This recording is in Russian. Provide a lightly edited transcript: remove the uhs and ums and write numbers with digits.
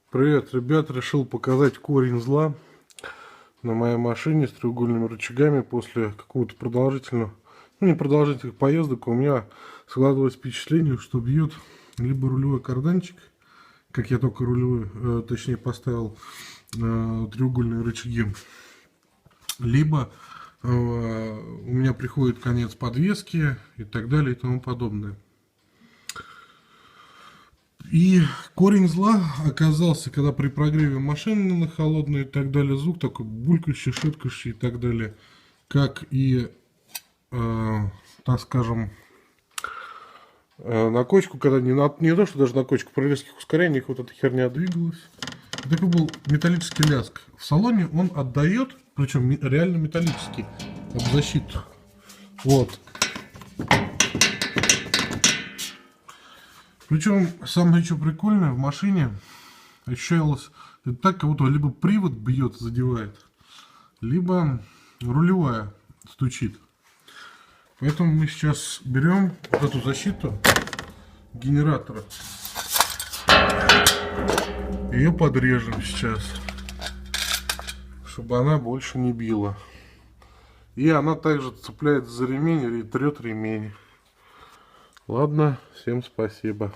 Привет, ребят, решил показать корень зла на моей машине с треугольными рычагами после какого-то продолжительного, непродолжительных поездок. У меня складывалось впечатление, что бьет либо рулевой карданчик, как я только рулевой, точнее поставил треугольные рычаги, либо у меня приходит конец подвески и так далее и тому подобное. И корень зла оказался, когда при прогреве машины на холодную и так далее, звук такой булькающий, ширкающий и так далее, как и, так скажем, на кочку, когда не то, что даже на кочку, при резких ускорениях вот эта херня двигалась. И такой был металлический лязг. В салоне он отдает, причем реально металлический, об защиту. Вот. Причем самое что прикольное, в машине ощущалось это так, как будто либо привод бьет, задевает, либо рулевая стучит. Поэтому мы сейчас берем вот эту защиту генератора. Ее подрежем сейчас, чтобы она больше не била. И она также цепляется за ремень и трет ремень. Ладно, всем спасибо.